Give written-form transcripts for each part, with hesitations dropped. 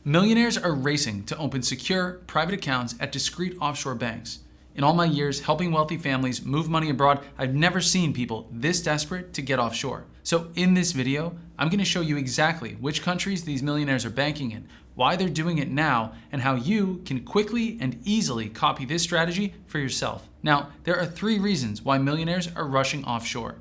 Millionaires are racing to open secure, private accounts at discreet offshore banks. In all my years helping wealthy families move money abroad, I've never seen people this desperate to get offshore. So in this video, I'm going to show you exactly which countries these millionaires are banking in, why they're doing it now, and how you can quickly and easily copy this strategy for yourself. Now, there are 3 reasons why millionaires are rushing offshore.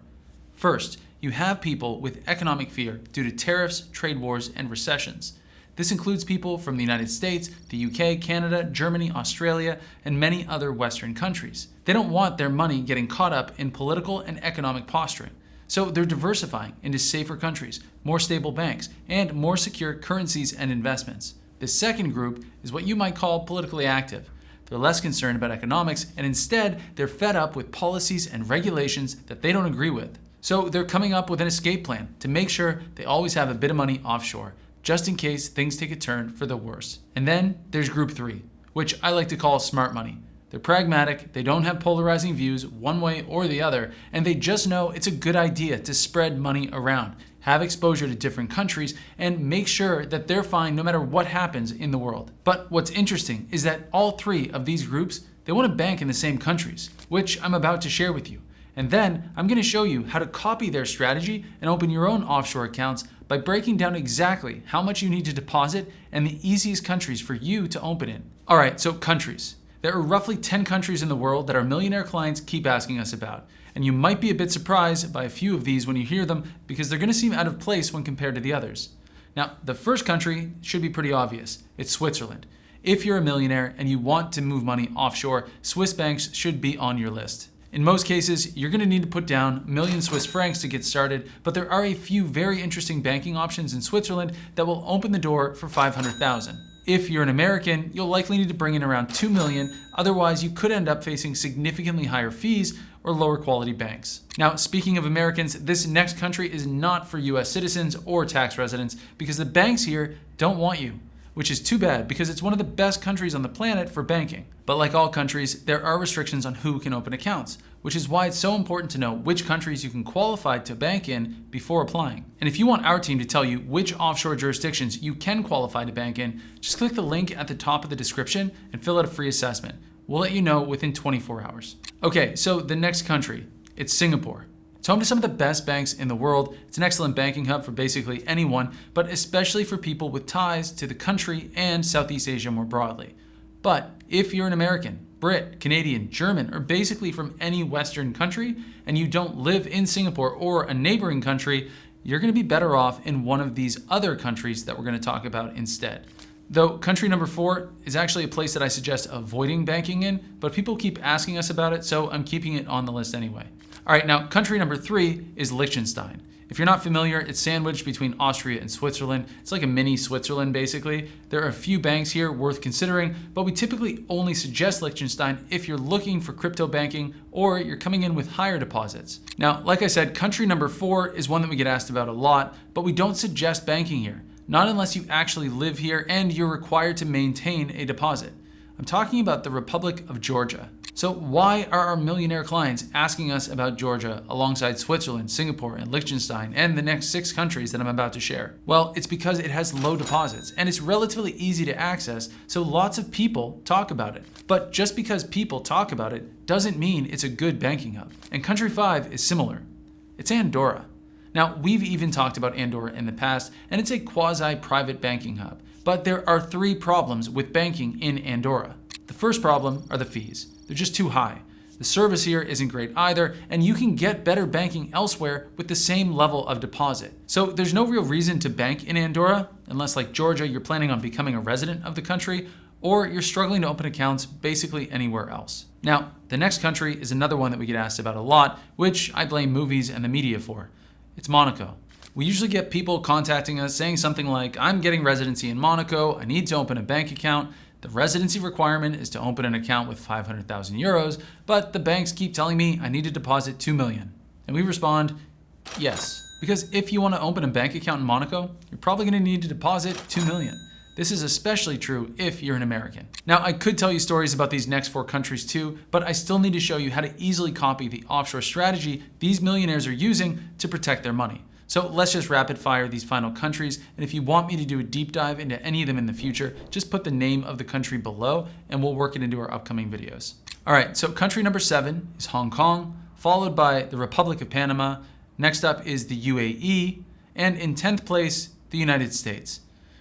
First, you have people with economic fear due to tariffs, trade wars, and recessions. This includes people from the United States, the UK, Canada, Germany, Australia, and many other Western countries. They don't want their money getting caught up in political and economic posturing. So they're diversifying into safer countries, more stable banks, and more secure currencies and investments. The second group is what you might call politically active. They're less concerned about economics, and instead they're fed up with policies and regulations that they don't agree with. So they're coming up with an escape plan to make sure they always have a bit of money offshore, just in case things take a turn for the worse. And then there's group 3, which I like to call smart money. They're pragmatic, they don't have polarizing views one way or the other, and they just know it's a good idea to spread money around, have exposure to different countries, and make sure that they're fine no matter what happens in the world. But what's interesting is that all 3 of these groups, they want to bank in the same countries, which I'm about to share with you. And then I'm going to show you how to copy their strategy and open your own offshore accounts by breaking down exactly how much you need to deposit and the easiest countries for you to open in. All right, so countries. There are roughly 10 countries in the world that our millionaire clients keep asking us about. And you might be a bit surprised by a few of these when you hear them because they're going to seem out of place when compared to the others. Now, the first country should be pretty obvious. It's Switzerland. If you're a millionaire and you want to move money offshore, Swiss banks should be on your list. In most cases, you're going to need to put down a million Swiss francs to get started, but there are a few very interesting banking options in Switzerland that will open the door for 500,000. If you're an American, you'll likely need to bring in around 2 million, otherwise you could end up facing significantly higher fees or lower quality banks. Now, speaking of Americans, this next country is not for US citizens or tax residents because the banks here don't want you, which is too bad because it's one of the best countries on the planet for banking. But like all countries, there are restrictions on who can open accounts, which is why it's so important to know which countries you can qualify to bank in before applying. And if you want our team to tell you which offshore jurisdictions you can qualify to bank in, just click the link at the top of the description and fill out a free assessment. We'll let you know within 24 hours. Okay, so the next country, it's Singapore. It's home to some of the best banks in the world. It's an excellent banking hub for basically anyone, but especially for people with ties to the country and Southeast Asia more broadly. But if you're an American, Brit, Canadian, German, or basically from any Western country, and you don't live in Singapore or a neighboring country, you're going to be better off in one of these other countries that we're going to talk about instead. Though country number 4 is actually a place that I suggest avoiding banking in, but people keep asking us about it, so I'm keeping it on the list anyway. All right, now country number 3 is Liechtenstein. If you're not familiar, it's sandwiched between Austria and Switzerland. It's like a mini Switzerland, basically. There are a few banks here worth considering, but we typically only suggest Liechtenstein if you're looking for crypto banking or you're coming in with higher deposits. Now, like I said, country number 4 is one that we get asked about a lot, but we don't suggest banking here. Not unless you actually live here and you're required to maintain a deposit. I'm talking about the Republic of Georgia. So why are our millionaire clients asking us about Georgia alongside Switzerland, Singapore, and Liechtenstein, and the next 6 countries that I'm about to share? Well, it's because it has low deposits and it's relatively easy to access, so lots of people talk about it. But just because people talk about it doesn't mean it's a good banking hub. And country 5 is similar. It's Andorra. Now, we've even talked about Andorra in the past, and it's a quasi-private banking hub. But there are 3 problems with banking in Andorra. The first problem are the fees. They're just too high. The service here isn't great either, and you can get better banking elsewhere with the same level of deposit. So there's no real reason to bank in Andorra, unless like Georgia, you're planning on becoming a resident of the country, or you're struggling to open accounts basically anywhere else. Now, the next country is another one that we get asked about a lot, which I blame movies and the media for. It's Monaco. We usually get people contacting us saying something like, I'm getting residency in Monaco, I need to open a bank account. The residency requirement is to open an account with 500,000 euros, but the banks keep telling me I need to deposit 2 million. And we respond, yes. Because if you want to open a bank account in Monaco, you're probably going to need to deposit 2 million. This is especially true if you're an American. Now, I could tell you stories about these next 4 countries too, but I still need to show you how to easily copy the offshore strategy these millionaires are using to protect their money. So let's just rapid fire these final countries, and if you want me to do a deep dive into any of them in the future, just put the name of the country below and we'll work it into our upcoming videos. All right, so country number 7 is Hong Kong, followed by the Republic of Panama. Next up is the UAE, and in 10th place, the United States.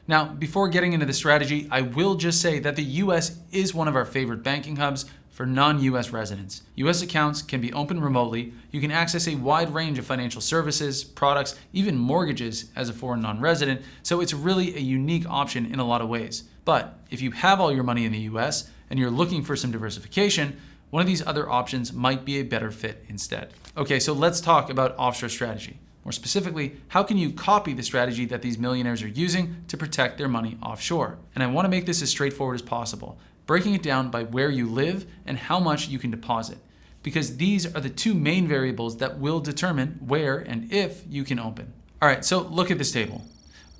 Now, before getting into the strategy, I will just say that the US is one of our favorite banking hubs for non-US residents. US accounts can be opened remotely. You can access a wide range of financial services, products, even mortgages as a foreign non-resident, so it's really a unique option in a lot of ways. But if you have all your money in the US and you're looking for some diversification, one of these other options might be a better fit instead. Okay, so let's talk about offshore strategy. More specifically, how can you copy the strategy that these millionaires are using to protect their money offshore? And I want to make this as straightforward as possible, breaking it down by where you live and how much you can deposit, because these are the two main variables that will determine where and if you can open. All right, so look at this table.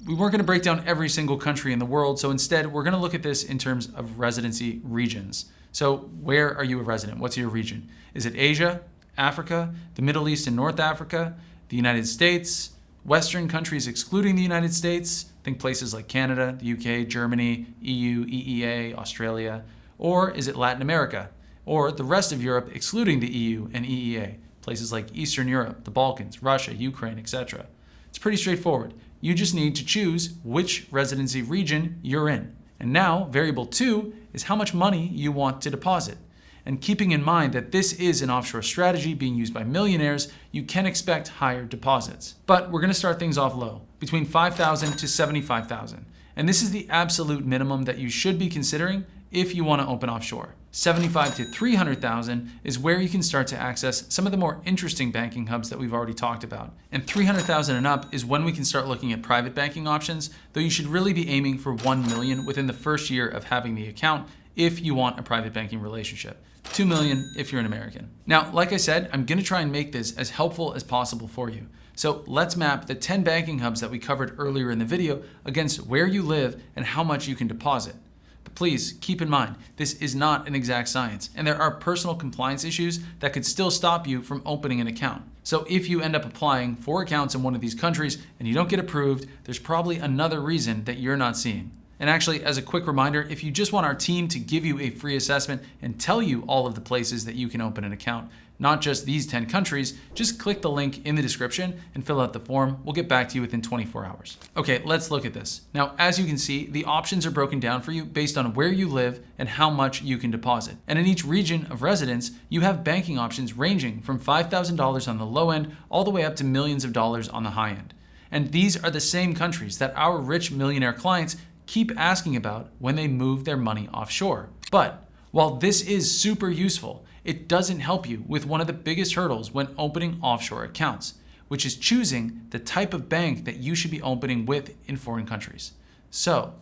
We weren't going to break down every single country in the world, so instead we're going to look at this in terms of residency regions. So where are you a resident? What's your region? Is it Asia, Africa, the Middle East and North Africa, the United States, Western countries excluding the United States, think places like Canada, the UK, Germany, EU, EEA, Australia, or is it Latin America, or the rest of Europe excluding the EU and EEA, places like Eastern Europe, the Balkans, Russia, Ukraine, etc. It's pretty straightforward. You just need to choose which residency region you're in. And now, variable 2 is how much money you want to deposit. And keeping in mind that this is an offshore strategy being used by millionaires, you can expect higher deposits. But we're going to start things off low, between $5,000 to $75,000. And this is the absolute minimum that you should be considering if you want to open offshore. $75,000 to $300,000 is where you can start to access some of the more interesting banking hubs that we've already talked about. And $300,000 and up is when we can start looking at private banking options, though you should really be aiming for $1 million within the first year of having the account if you want a private banking relationship. $2 million if you're an American. Now, like I said, I'm going to try and make this as helpful as possible for you. So let's map the 10 banking hubs that we covered earlier in the video against where you live and how much you can deposit. But please keep in mind, this is not an exact science, and there are personal compliance issues that could still stop you from opening an account. So if you end up applying for accounts in one of these countries and you don't get approved, there's probably another reason that you're not seeing. And actually, as a quick reminder, if you just want our team to give you a free assessment and tell you all of the places that you can open an account, not just these 10 countries, just click the link in the description and fill out the form. We'll get back to you within 24 hours. Okay, let's look at this. Now, as you can see, the options are broken down for you based on where you live and how much you can deposit. And in each region of residence, you have banking options ranging from $5,000 on the low end all the way up to millions of dollars on the high end. And these are the same countries that our rich millionaire clients keep asking about when they move their money offshore. But while this is super useful, it doesn't help you with one of the biggest hurdles when opening offshore accounts, which is choosing the type of bank that you should be opening with in foreign countries. So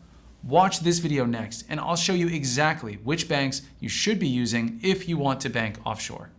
watch this video next, and I'll show you exactly which banks you should be using if you want to bank offshore.